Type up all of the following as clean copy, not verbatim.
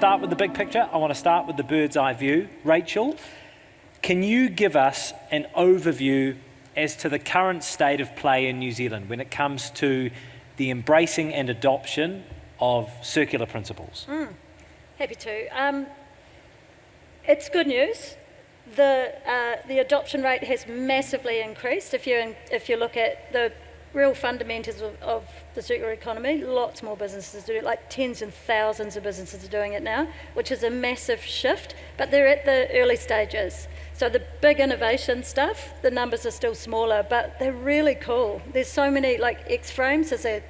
start with the big picture. I want to start with the bird's eye view. Rachel, can you give us an overview as to the current state of play in New Zealand when it comes to the embracing and adoption of circular principles? Happy to. It's good news. The adoption rate has massively increased. If you look at the real fundamentals of the circular economy, lots more businesses do it, like tens and thousands of businesses are doing it now, which is a massive shift, but they're at the early stages. So the big innovation stuff, the numbers are still smaller, but they're really cool. There's so many, like X-Frames is a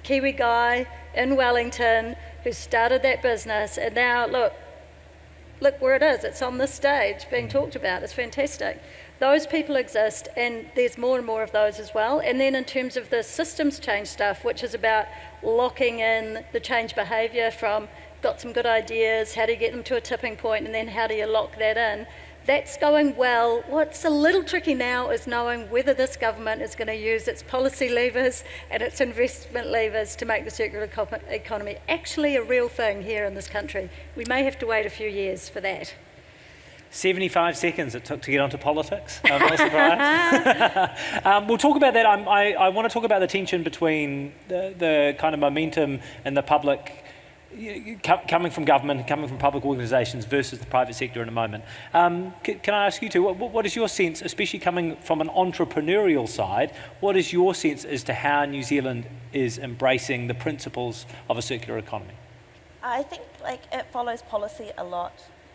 Kiwi guy in Wellington who started that business, and now look where it is. It's on this stage being talked about. It's fantastic. Those people exist, and there's more and more of those as well. And then in terms of the systems change stuff, which is about locking in the change behaviour from got some good ideas, how do you get them to a tipping point, and then how do you lock that in? That's going well. What's a little tricky now is knowing whether this government is going to use its policy levers and its investment levers to make the circular economy actually a real thing here in this country. We may have to wait a few years for that. 75 seconds it took to get onto politics. I'm not surprised. We'll talk about that. I want to talk about the tension between the kind of momentum and the public coming from government, coming from public organisations versus the private sector in a moment. Can I ask you two, what is your sense, especially coming from an entrepreneurial side, what is your sense as to how New Zealand is embracing the principles of a circular economy? I think it follows policy a lot.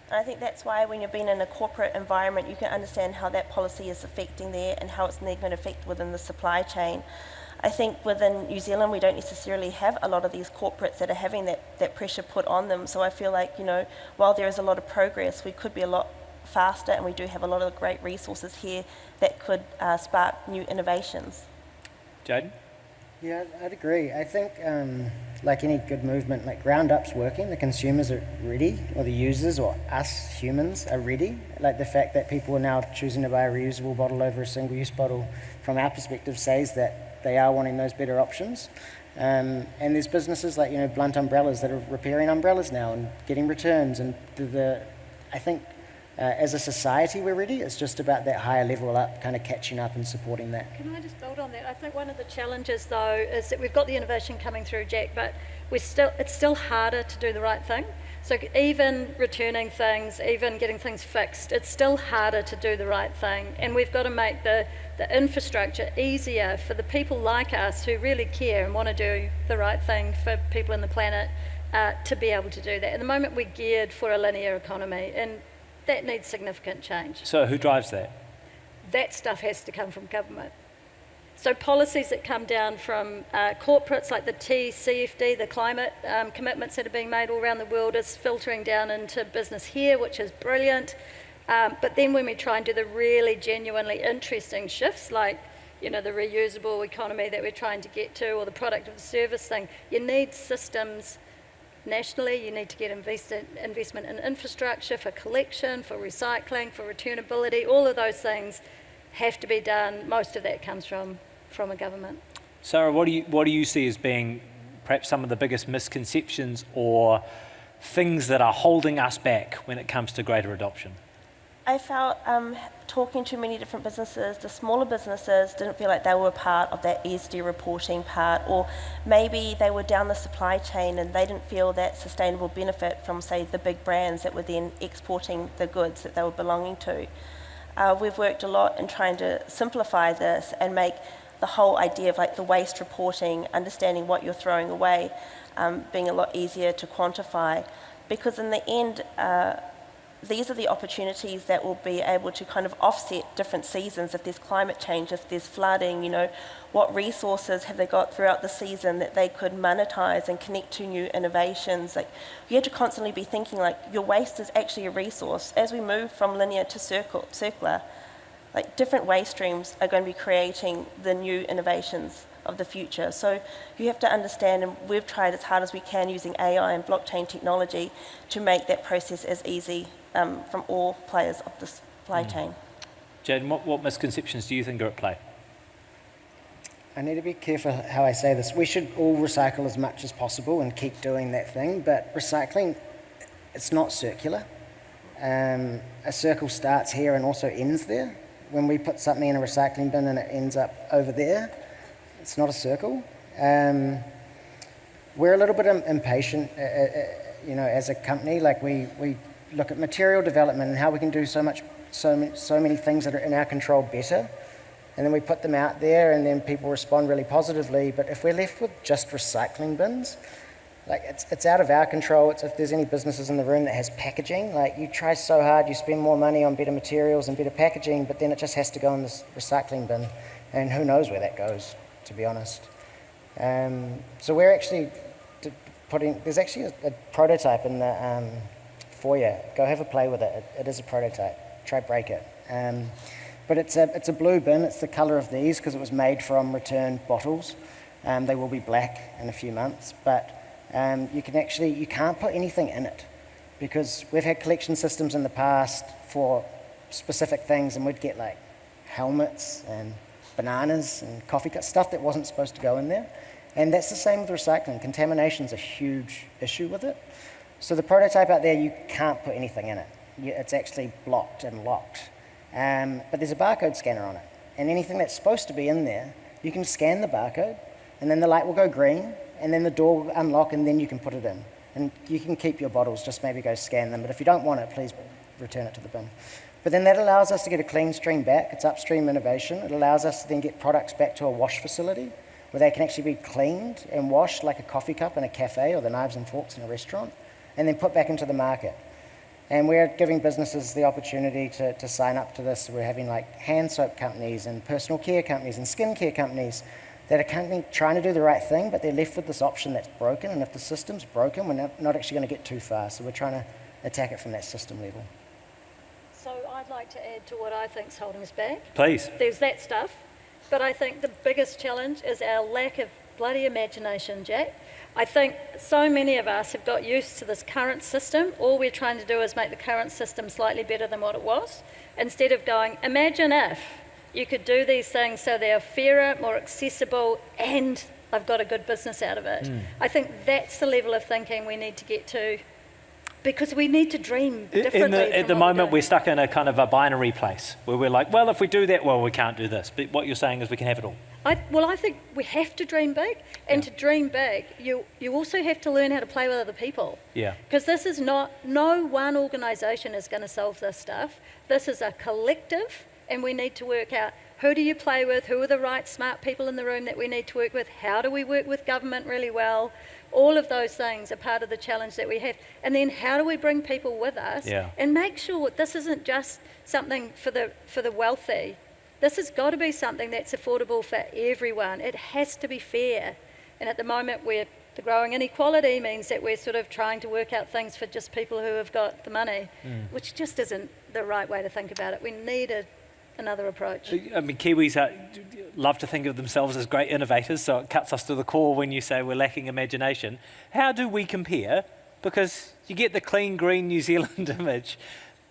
And I think that's why when you've been in a corporate environment, you can understand how that policy is affecting there and how it's going to affect within the supply chain. I think within New Zealand, we don't necessarily have a lot of these corporates that are having that pressure put on them. So I feel like, while there is a lot of progress, we could be a lot faster, and we do have a lot of great resources here that could spark new innovations. Jayden? Yeah, I'd agree. I think, like any good movement, like ground up's working, the consumers are ready, or the users, or us humans are ready. Like the fact that people are now choosing to buy a reusable bottle over a single-use bottle, from our perspective, says that they are wanting those better options. And there's businesses like, Blunt Umbrellas that are repairing umbrellas now and getting returns. And I think as a society we're ready. It's just about that higher level up, kind of catching up and supporting that. Can I just build on that? I think one of the challenges though is that we've got the innovation coming through, Jack, but it's still harder to do the right thing. So even returning things, even getting things fixed, it's still harder to do the right thing. And we've got to make the infrastructure easier for the people like us who really care and want to do the right thing for people in the planet to be able to do that. At the moment we're geared for a linear economy, and that needs significant change. So who drives that? That stuff has to come from government. So policies that come down from corporates like the TCFD, the climate commitments that are being made all around the world, is filtering down into business here, which is brilliant. But then when we try and do the really genuinely interesting shifts, like the reusable economy that we're trying to get to, or the product of the service thing, you need systems nationally. You need to get investment in infrastructure for collection, for recycling, for returnability. All of those things have to be done. Most of that comes from a government. Sara, what do you see as being perhaps some of the biggest misconceptions or things that are holding us back when it comes to greater adoption? I felt talking to many different businesses, the smaller businesses didn't feel like they were part of that ESG reporting part, or maybe they were down the supply chain and they didn't feel that sustainable benefit from, say, the big brands that were then exporting the goods that they were belonging to. We've worked a lot in trying to simplify this and make the whole idea of the waste reporting, understanding what you're throwing away, being a lot easier to quantify, because in the end, these are the opportunities that will be able to kind of offset different seasons. If there's climate change, if there's flooding, what resources have they got throughout the season that they could monetize and connect to new innovations? You have to constantly be thinking your waste is actually a resource. As we move from linear to circular, different waste streams are going to be creating the new innovations of the future. So you have to understand, and we've tried as hard as we can using AI and blockchain technology to make that process as easy from all players of the supply chain. Jayden, what misconceptions do you think are at play? I need to be careful how I say this. We should all recycle as much as possible and keep doing that thing, but recycling it's not circular. A circle starts here and also ends there. When we put something in a recycling bin and it ends up over there, it's not a circle. We're a little bit impatient, as a company. Like we look at material development and how we can do so many things that are in our control better, and then we put them out there, and then people respond really positively. But if we're left with just recycling bins, like it's out of our control. It's if there's any businesses in the room that has packaging, like you try so hard, you spend more money on better materials and better packaging, but then it just has to go in this recycling bin, and who knows where that goes, to be honest. So we're actually there's actually a prototype in the foyer. Go have a play with it. It is a prototype. Try break it. But it's a blue bin. It's the colour of these because it was made from returned bottles. They will be black in a few months, but you can't put anything in it because we've had collection systems in the past for specific things, and we'd get like helmets and bananas and coffee cups, stuff that wasn't supposed to go in there. And that's the same with recycling. Contamination's a huge issue with it. So the prototype out there, you can't put anything in it. It's actually blocked and locked. But there's a barcode scanner on it. And anything that's supposed to be in there, you can scan the barcode, and then the light will go green, and then the door will unlock, and then you can put it in. And you can keep your bottles, just maybe go scan them. But if you don't want it, please return it to the bin. But then that allows us to get a clean stream back. It's upstream innovation. It allows us to then get products back to a wash facility where they can actually be cleaned and washed like a coffee cup in a cafe or the knives and forks in a restaurant, and then put back into the market. And we're giving businesses the opportunity to sign up to this. We're having like hand soap companies and personal care companies and skincare companies that are trying to do the right thing, but they're left with this option that's broken, and if the system's broken, we're not actually going to get too far. So we're trying to attack it from that system level. So I'd like to add to what I think's holding us back. Please. There's that stuff, but I think the biggest challenge is our lack of bloody imagination, Jack. I think so many of us have got used to this current system. All we're trying to do is make the current system slightly better than what it was, instead of going, imagine if you could do these things so they're fairer, more accessible, and I've got a good business out of it. I think that's the level of thinking we need to get to, because we need to dream differently. At the moment, we're stuck in a kind of a binary place where we're like, well, if we do that, well, we can't do this. But what you're saying is we can have it all. I think we have to dream big, and to dream big, you also have to learn how to play with other people. Yeah. Because this is no one organisation is going to solve this stuff. This is a collective, and we need to work out who do you play with, who are the right smart people in the room that we need to work with, how do we work with government really well. All of those things are part of the challenge that we have. And then how do we bring people with us and make sure this isn't just something for the wealthy. This has got to be something that's affordable for everyone. It has to be fair. And at the moment, the growing inequality means that we're sort of trying to work out things for just people who have got the money, which just isn't the right way to think about it. We need another approach. I mean, Kiwis love to think of themselves as great innovators, so it cuts us to the core when you say we're lacking imagination. How do we compare? Because you get the clean, green New Zealand image,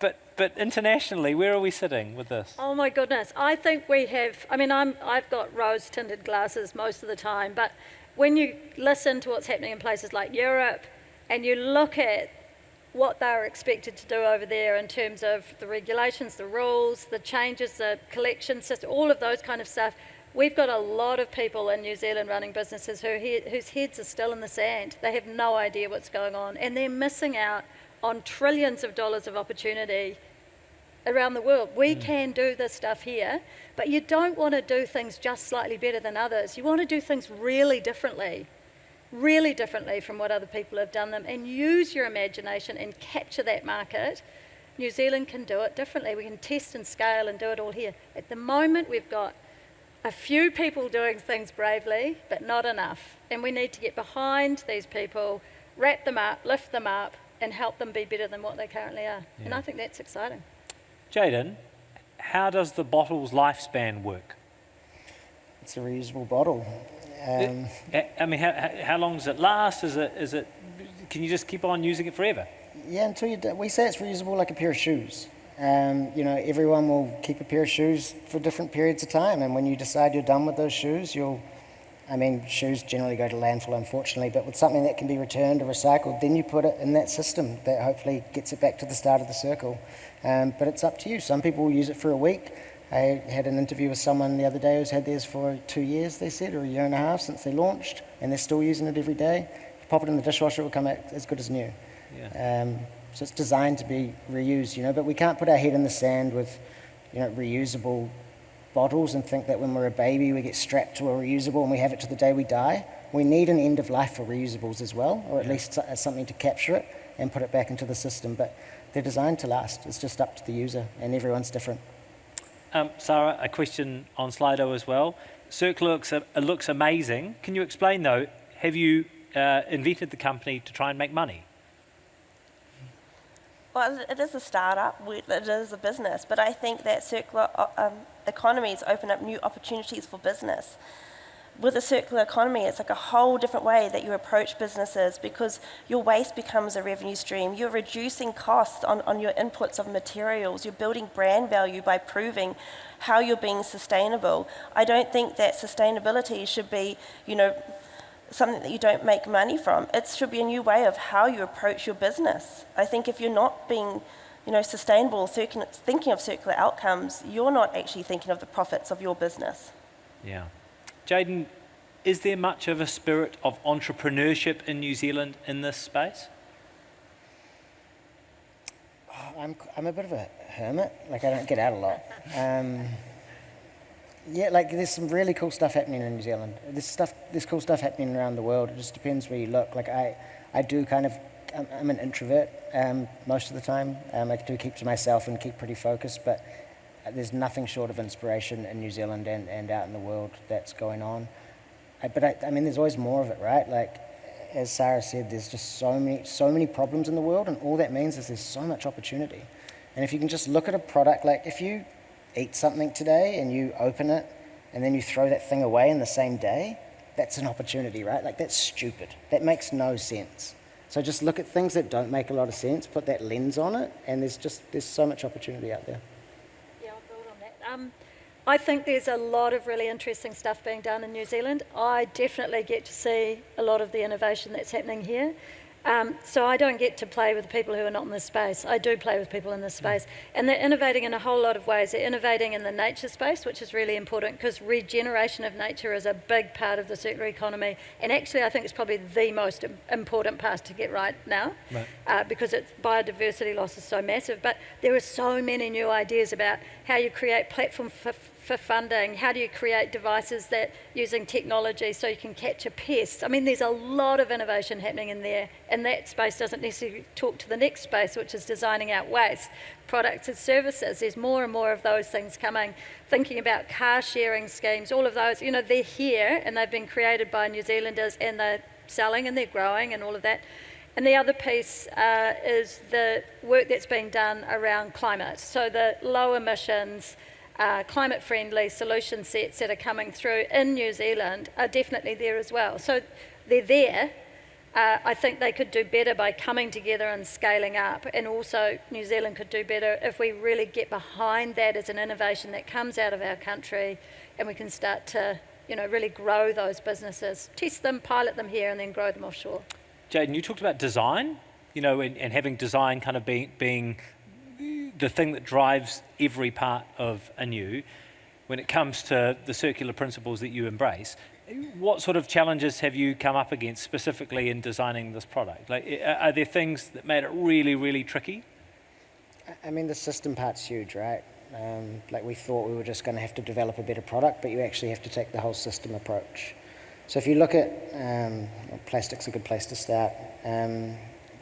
but internationally, where are we sitting with this? Oh my goodness, I think we have, I've got rose-tinted glasses most of the time, but when you listen to what's happening in places like Europe and you look at what they're expected to do over there in terms of the regulations, the rules, the changes, the collection system, all of those kind of stuff, we've got a lot of people in New Zealand running businesses whose heads are still in the sand. They have no idea what's going on, and they're missing out on trillions of dollars of opportunity around the world. We can do this stuff here, but you don't want to do things just slightly better than others. You want to do things really differently from what other people have done them, and use your imagination and capture that market. New Zealand can do it differently. We can test and scale and do it all here. At the moment, we've got a few people doing things bravely, but not enough. And we need to get behind these people, wrap them up, lift them up, and help them be better than what they currently are. Yeah. And I think that's exciting. Jayden, how does the bottle's lifespan work? It's a reusable bottle. How long does it last? Is it? Can you just keep on using it forever? Yeah, until you do. We say it's reusable like a pair of shoes. Everyone will keep a pair of shoes for different periods of time, and when you decide you're done with those shoes, you'll I mean, shoes generally go to landfill, unfortunately, but with something that can be returned or recycled, then you put it in that system that hopefully gets it back to the start of the circle. But it's up to you. Some people will use it for a week. I had an interview with someone the other day who's had theirs for 2 years, they said, or a year and a half since they launched, and they're still using it every day. You pop it in the dishwasher, it will come out as good as new. Yeah. So it's designed to be reused, but we can't put our head in the sand with, reusable bottles and think that when we're a baby we get strapped to a reusable and we have it to the day we die. We need an end of life for reusables as well, or at least something to capture it and put it back into the system. But they're designed to last. It's just up to the user, and everyone's different. Sara, a question on Slido as well. Circular looks amazing. Can you explain though, have you invented the company to try and make money? Well, it is a startup, it is a business, but I think that circular economies open up new opportunities for business. With a circular economy, it's like a whole different way that you approach businesses, because your waste becomes a revenue stream. You're reducing costs on your inputs of materials. You're building brand value by proving how you're being sustainable. I don't think that sustainability should be, something that you don't make money from. It should be a new way of how you approach your business. I think if you're not being, sustainable, thinking of circular outcomes, you're not actually thinking of the profits of your business. Yeah. Jayden, is there much of a spirit of entrepreneurship in New Zealand in this space? I'm a bit of a hermit. I don't get out a lot. There's some really cool stuff happening in New Zealand. There's cool stuff happening around the world. It just depends where you look. I'm an introvert most of the time. I do keep to myself and keep pretty focused, but there's nothing short of inspiration in New Zealand and out in the world that's going on. There's always more of it, right? As Sara said, there's just so many problems in the world, and all that means is there's so much opportunity. And if you can just look at a product, if you eat something today and you open it and then you throw that thing away in the same day, that's an opportunity, right? That's stupid. That makes no sense. So just look at things that don't make a lot of sense, put that lens on it, and there's so much opportunity out there. Yeah, I'll build on that. I think there's a lot of really interesting stuff being done in New Zealand. I definitely get to see a lot of the innovation that's happening here. So I don't get to play with people who are not in this space. I do play with people in this space. And they're innovating in a whole lot of ways. They're innovating in the nature space, which is really important, because regeneration of nature is a big part of the circular economy. And actually, I think it's probably the most important part to get right now, because biodiversity loss is so massive. But there are so many new ideas about how you create platform for funding, how do you create devices that using technology so you can capture pests. There's a lot of innovation happening in there, and that space doesn't necessarily talk to the next space, which is designing out waste, products and services. There's more and more of those things coming, thinking about car sharing schemes, all of those, they're here and they've been created by New Zealanders, and they're selling and they're growing and all of that. And the other piece is the work that's being done around climate. So the low emissions, climate-friendly solution sets that are coming through in New Zealand are definitely there as well. So they're there. I think they could do better by coming together and scaling up, and also New Zealand could do better if we really get behind that as an innovation that comes out of our country, and we can start to really grow those businesses, test them, pilot them here, and then grow them offshore. Jayden, you talked about design, and having design kind of being the thing that drives every part of Anew. When it comes to the circular principles that you embrace, what sort of challenges have you come up against specifically in designing this product? Are there things that made it really, really tricky? The system part's huge, right? We thought we were just going to have to develop a better product, but you actually have to take the whole system approach. So if you look at, plastic's a good place to start.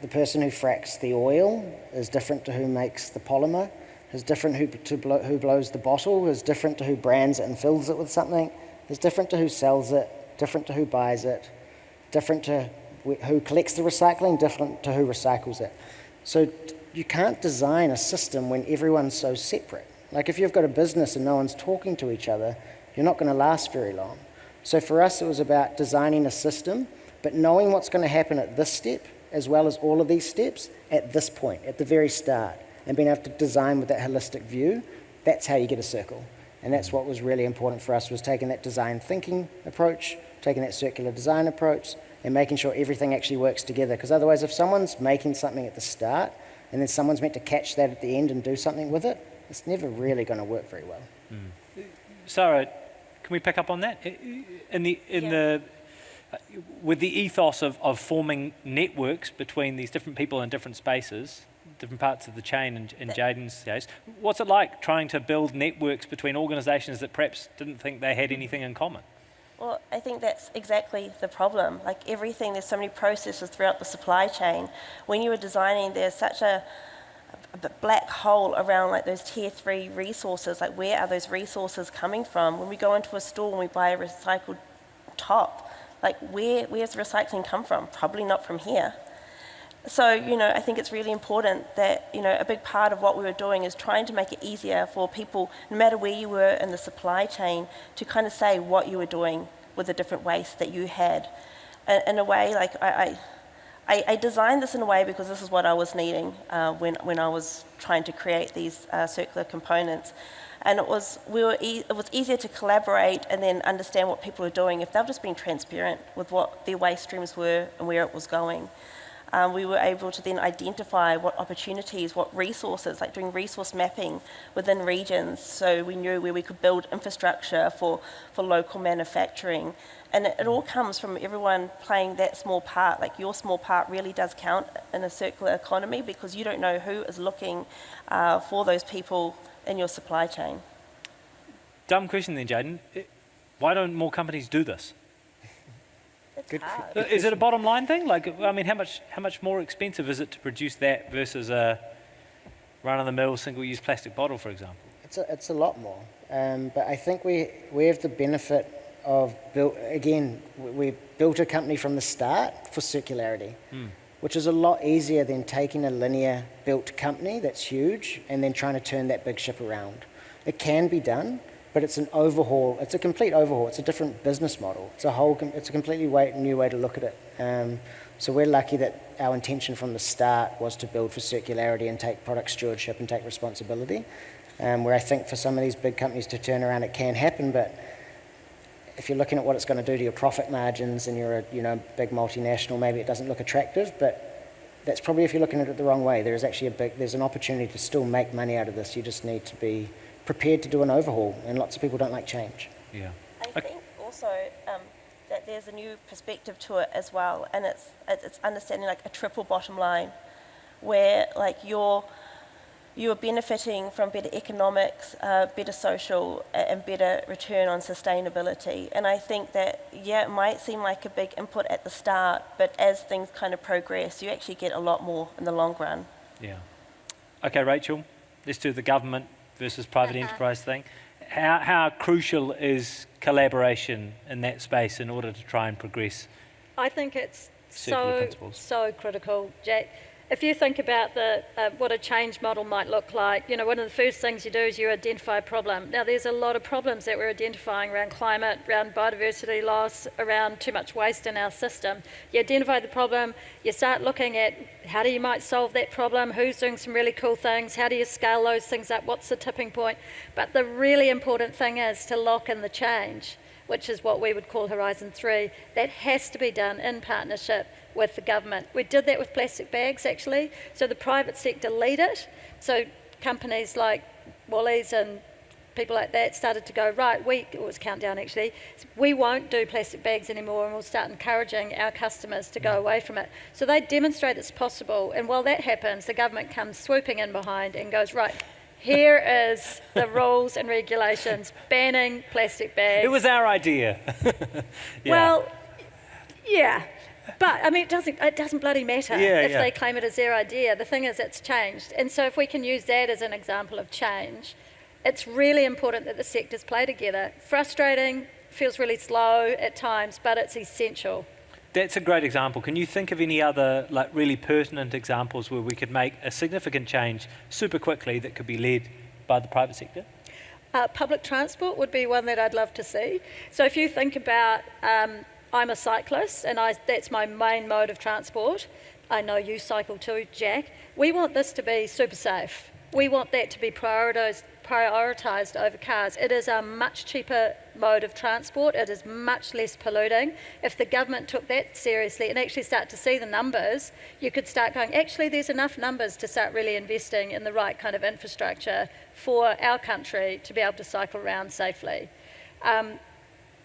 The person who fracks the oil is different to who makes the polymer, is different who blows the bottle, is different to who brands it and fills it with something, is different to who sells it, different to who buys it, different to who collects the recycling, different to who recycles it. So you can't design a system when everyone's so separate. If you've got a business and no one's talking to each other, you're not going to last very long. So for us, it was about designing a system, but knowing what's going to happen at this step, as well as all of these steps at this point, at the very start, and being able to design with that holistic view. That's how you get a circle. And that's what was really important for us, was taking that design thinking approach taking that circular design approach, and making sure everything actually works together. Because otherwise, if someone's making something at the start, and then someone's meant to catch that at the end and do something with it, it's never really going to work very well. Sara, can we pick up on that? With the ethos of forming networks between these different people in different spaces, different parts of the chain in Jayden's case, what's it like trying to build networks between organisations that perhaps didn't think they had anything in common? Well, I think that's exactly the problem. Like everything, there's so many processes throughout the supply chain. When you were designing, there's such a black hole around like those tier 3 resources. Like where are those resources coming from? When we go into a store and we buy a recycled top, like where's the recycling come from? Probably not from here. So, I think it's really important that, a big part of what we were doing is trying to make it easier for people, no matter where you were in the supply chain, to kind of say what you were doing with the different waste that you had. And in a way, like I designed this in a way because this is what I was needing when I was trying to create these circular components. And it was easier to collaborate and then understand what people were doing if they were just being transparent with what their waste streams were and where it was going. We were able to then identify what opportunities, what resources, like doing resource mapping within regions, so we knew where we could build infrastructure for local manufacturing. And it all comes from everyone playing that small part. Like your small part really does count in a circular economy because you don't know who is looking for those people in your supply chain. Dumb question then, Jayden. Why don't more companies do this? It's hard. Is it a bottom line thing? Like, I mean, how much more expensive is it to produce that versus a run-of-the-mill single-use plastic bottle, for example? It's a lot more. But I think we have the benefit of we built a company from the start for circularity, which is a lot easier than taking a linear built company that's huge and then trying to turn that big ship around. It can be done, but it's an overhaul. It's a complete overhaul. It's a different business model. It's a completely new way to look at it. So we're lucky that our intention from the start was to build for circularity and take product stewardship and take responsibility. Where I think for some of these big companies to turn around, it can happen, but if you're looking at what it's going to do to your profit margins and you're a big multinational, maybe it doesn't look attractive, but that's probably if you're looking at it the wrong way. There's actually there's an opportunity to still make money out of this. You just need to be prepared to do an overhaul, and lots of people don't like change. Yeah. I think also that there's a new perspective to it as well, and it's understanding like a triple bottom line, where like you're benefiting from better economics, better social, and better return on sustainability. And I think that, it might seem like a big input at the start, but as things kind of progress, you actually get a lot more in the long run. Yeah. Okay, Rachel, let's do the government versus private enterprise thing. How crucial is collaboration in that space in order to try and progress? I think it's circular principles? so critical, Jack. If you think about what a change model might look like, one of the first things you do is you identify a problem. Now, there's a lot of problems that we're identifying around climate, around biodiversity loss, around too much waste in our system. You identify the problem, you start looking at how you might solve that problem, who's doing some really cool things, how do you scale those things up, what's the tipping point. But the really important thing is to lock in the change, which is what we would call Horizon 3. That has to be done in partnership with the government. We did that with plastic bags, actually. So the private sector lead it. So companies like Woolies and people like that started to go, it was Countdown actually, we won't do plastic bags anymore, and we'll start encouraging our customers to go away from it. So they demonstrate it's possible, and while that happens, the government comes swooping in behind and goes, here is the rules and regulations banning plastic bags. It was our idea. Yeah. Well, yeah. But, I mean, it doesn't bloody matter if they claim it as their idea. The thing is, it's changed. And so if we can use that as an example of change, it's really important that the sectors play together. Frustrating, feels really slow at times, but it's essential. That's a great example. Can you think of any other really pertinent examples where we could make a significant change super quickly that could be led by the private sector? Public transport would be one that I'd love to see. So if you think about, I'm a cyclist and that's my main mode of transport, I know you cycle too, Jack. We want this to be super safe. We want that to be prioritised over cars. It is a much cheaper mode of transport. It is much less polluting. If the government took that seriously and actually start to see the numbers, you could start going, actually there's enough numbers to start really investing in the right kind of infrastructure for our country to be able to cycle around safely.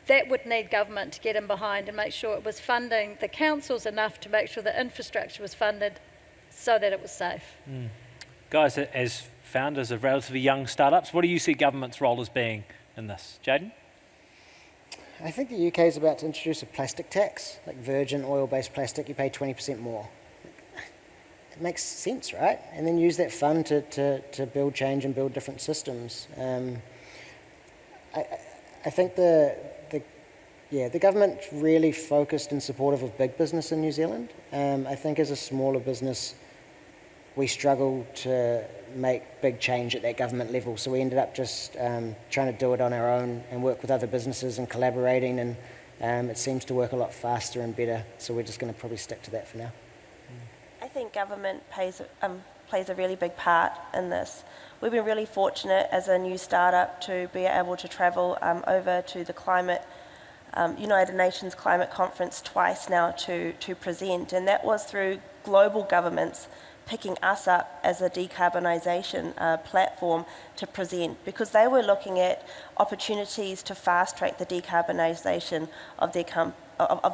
That would need government to get in behind and make sure it was funding the councils enough to make sure the infrastructure was funded so that it was safe. Guys, as founders of relatively young startups, what do you see government's role as being in this? Jayden? I think the UK is about to introduce a plastic tax, like virgin oil-based plastic, you pay 20% more. It makes sense, right? And then use that fund to build change and build different systems. I think the government really focused and supportive of big business in New Zealand. I think as a smaller business, we struggle to make big change at that government level. So we ended up just trying to do it on our own and work with other businesses and collaborating, and it seems to work a lot faster and better. So we're just going to probably stick to that for now. I think government plays a really big part in this. We've been really fortunate as a new startup to be able to travel over to the United Nations Climate Conference twice now to present, and that was through global governments picking us up as a decarbonisation platform to present, because they were looking at opportunities to fast-track the decarbonisation of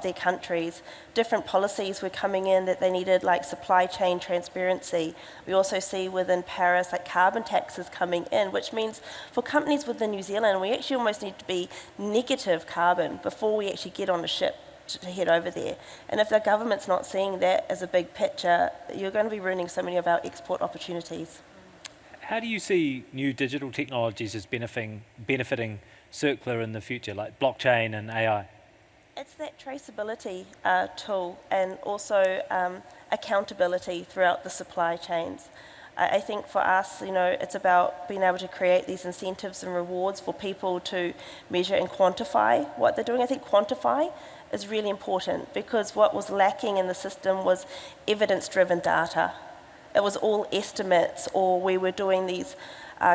their countries. Different policies were coming in that they needed, like supply chain transparency. We also see within Paris, like carbon taxes coming in, which means for companies within New Zealand, we actually almost need to be negative carbon before we actually get on a ship to head over there. And if the government's not seeing that as a big picture, you're going to be ruining so many of our export opportunities. How do you see new digital technologies as benefiting circular in the future, like blockchain and AI? It's that traceability tool, and also accountability throughout the supply chains. I think for us, it's about being able to create these incentives and rewards for people to measure and quantify what they're doing. I think quantify is really important, because what was lacking in the system was evidence-driven data. It was all estimates, or we were doing these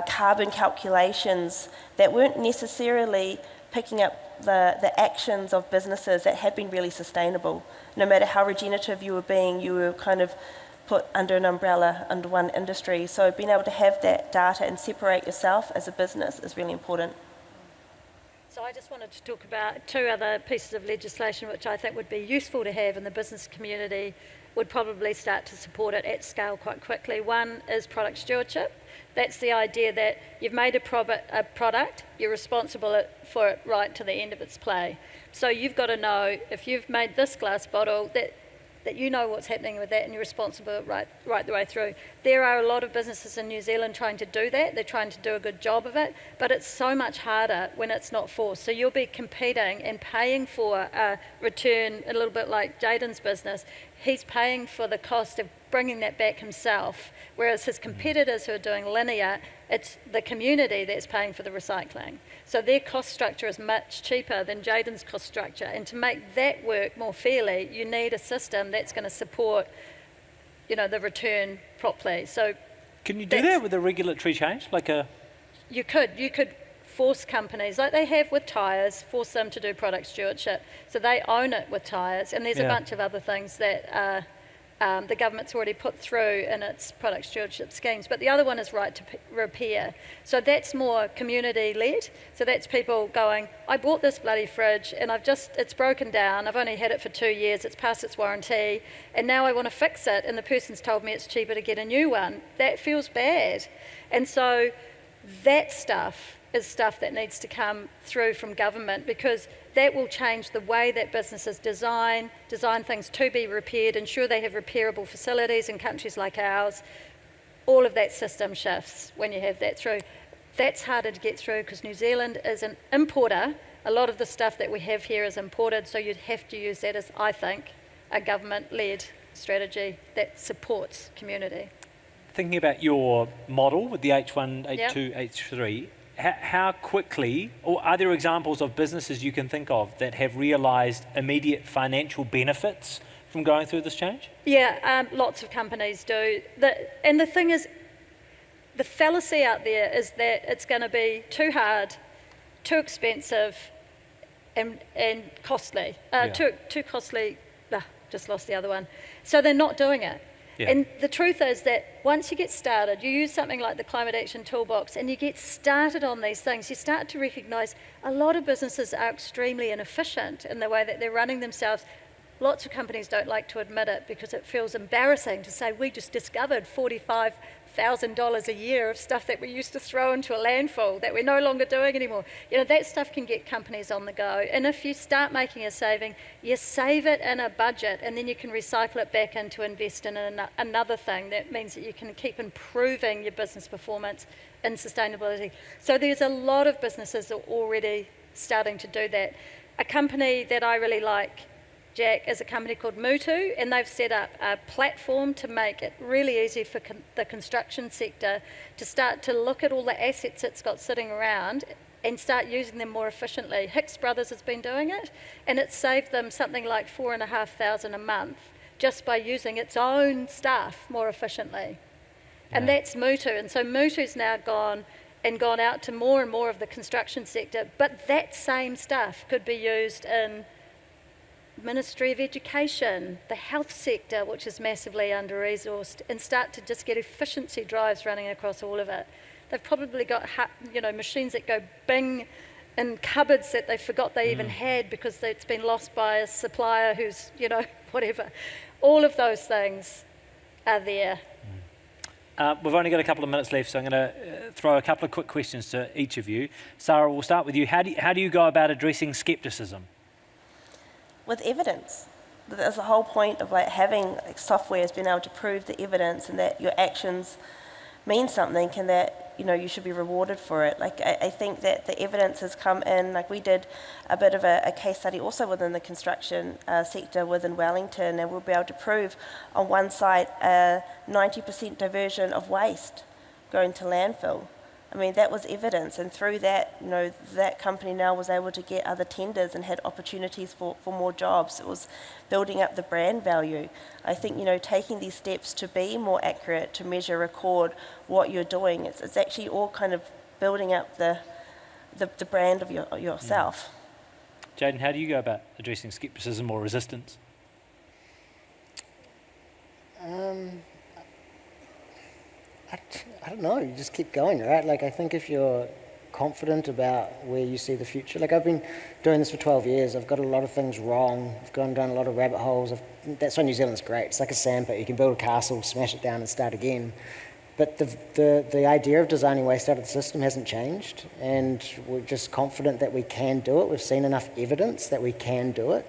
carbon calculations that weren't necessarily picking up the actions of businesses that had been really sustainable. No matter how regenerative you were being, you were kind of put under an umbrella, under one industry. So being able to have that data and separate yourself as a business is really important. So I just wanted to talk about two other pieces of legislation which I think would be useful to have, and the business community would probably start to support it at scale quite quickly. One is product stewardship. That's the idea that you've made a product, you're responsible for it right to the end of its play. So you've got to know, if you've made this glass bottle, that you know what's happening with that and you're responsible right the way through. There are a lot of businesses in New Zealand trying to do that. They're trying to do a good job of it, but it's so much harder when it's not forced. So you'll be competing and paying for a return, a little bit like Jayden's business. He's paying for the cost of bringing that back himself, whereas his competitors who are doing linear, it's the community that's paying for the recycling. So their cost structure is much cheaper than Jayden's cost structure, and to make that work more fairly, you need a system that's going to support, the return properly. So can you do that with a regulatory change, You could force companies, like they have with tyres, force them to do product stewardship. So they own it with tyres, and there's a bunch of other things that the government's already put through in its product stewardship schemes. But the other one is right to repair. So that's more community-led. So that's people going, I bought this bloody fridge and it's broken down. I've only had it for 2 years. It's past its warranty. And now I want to fix it. And the person's told me it's cheaper to get a new one. That feels bad. And so that stuff is stuff that needs to come through from government, because that will change the way that businesses design things to be repaired, ensure they have repairable facilities in countries like ours. All of that system shifts when you have that through. That's harder to get through because New Zealand is an importer. A lot of the stuff that we have here is imported, so you'd have to use that as, I think, a government-led strategy that supports community. Thinking about your model with the H1, H2, H3, how quickly, or are there examples of businesses you can think of that have realised immediate financial benefits from going through this change? Yeah, lots of companies do. And the thing is, the fallacy out there is that it's going to be too hard, too expensive, and costly. Too costly. Just lost the other one. So they're not doing it. Yeah. And the truth is that once you get started, you use something like the Climate Action Toolbox and you get started on these things, you start to recognise a lot of businesses are extremely inefficient in the way that they're running themselves. Lots of companies don't like to admit it because it feels embarrassing to say we just discovered $45,000 a year of stuff that we used to throw into a landfill that we're no longer doing anymore. You know, that stuff can get companies on the go. And if you start making a saving, you save it in a budget and then you can recycle it back in to invest in another thing. That means that you can keep improving your business performance and sustainability. So there's a lot of businesses that are already starting to do that. A company that I really like, Jack, is a company called Mutu, and they've set up a platform to make it really easy for the construction sector to start to look at all the assets it's got sitting around and start using them more efficiently. Hicks Brothers has been doing it, and it's saved them something like $4,500 a month just by using its own staff more efficiently. And that's Mutu, and so Mutu's now gone out to more and more of the construction sector, but that same stuff could be used in Ministry of Education, the health sector, which is massively under-resourced, and start to just get efficiency drives running across all of it. They've probably got machines that go bing in cupboards that they forgot they even had because it's been lost by a supplier who's, whatever. All of those things are there. We've only got a couple of minutes left, so I'm going to throw a couple of quick questions to each of you. Sara, we'll start with you. How do you go about addressing scepticism? With evidence. That's the whole point of having software is being able to prove the evidence and that your actions mean something and that you should be rewarded for it. I think that the evidence has come in. We did a bit of a case study also within the construction sector within Wellington, and we'll be able to prove on one site a 90% diversion of waste going to landfill. I mean, that was evidence, and through that, that company now was able to get other tenders and had opportunities for more jobs. It was building up the brand value. I think, taking these steps to be more accurate, to measure, record what you're doing, it's actually all kind of building up the brand of yourself. Jayden, how do you go about addressing scepticism or resistance? I don't know, you just keep going, right? I think if you're confident about where you see the future, I've been doing this for 12 years, I've got a lot of things wrong, I've gone down a lot of rabbit holes, that's why New Zealand's great, it's like a sandpit, you can build a castle, smash it down and start again. But the idea of designing waste out of the system hasn't changed, and we're just confident that we can do it, we've seen enough evidence that we can do it.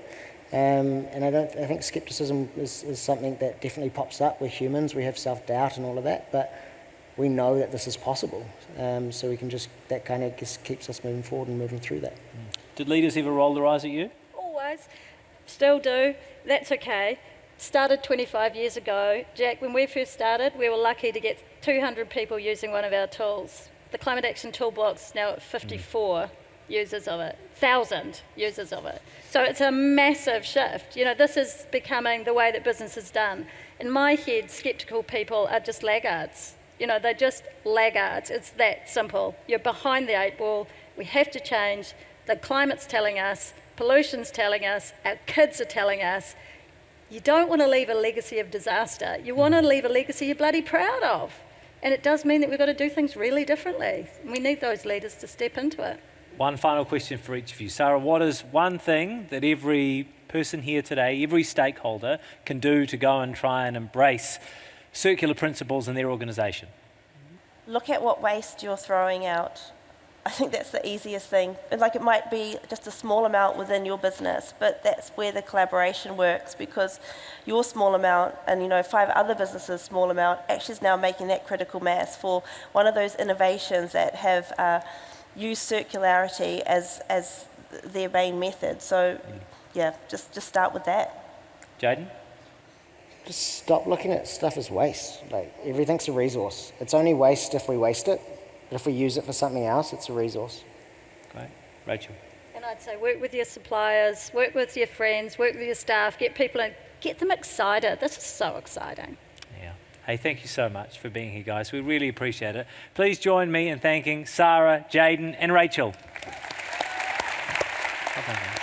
And I think skepticism is something that definitely pops up. We're humans, we have self-doubt and all of that, but we know that this is possible. So we can that kind of just keeps us moving forward and moving through that. Did leaders ever roll their eyes at you? Always. Still do. That's okay. Started 25 years ago. Jack, when we first started, we were lucky to get 200 people using one of our tools. The Climate Action Toolbox is now at 54. Users of it, 1,000 users of it. So it's a massive shift. This is becoming the way that business is done. In my head, sceptical people are just laggards. They're just laggards. It's that simple. You're behind the 8 ball. We have to change. The climate's telling us, pollution's telling us, our kids are telling us. You don't want to leave a legacy of disaster. You want to leave a legacy you're bloody proud of. And it does mean that we've got to do things really differently. We need those leaders to step into it. One final question for each of you. Sara, what is one thing that every person here today, every stakeholder can do to go and try and embrace circular principles in their organisation? Look at what waste you're throwing out. I think that's the easiest thing. It might be just a small amount within your business, but that's where the collaboration works, because your small amount and 5 other businesses' small amount actually is now making that critical mass for one of those innovations that have use circularity as their main method. So, just start with that. Jayden? Just stop looking at stuff as waste. Everything's a resource. It's only waste if we waste it, but if we use it for something else, it's a resource. Great. Rachel? And I'd say work with your suppliers, work with your friends, work with your staff, get people Get them excited. This is so exciting. Yeah. Hey, thank you so much for being here, guys. We really appreciate it. Please join me in thanking Sara, Jayden, and Rachel. Well done, guys.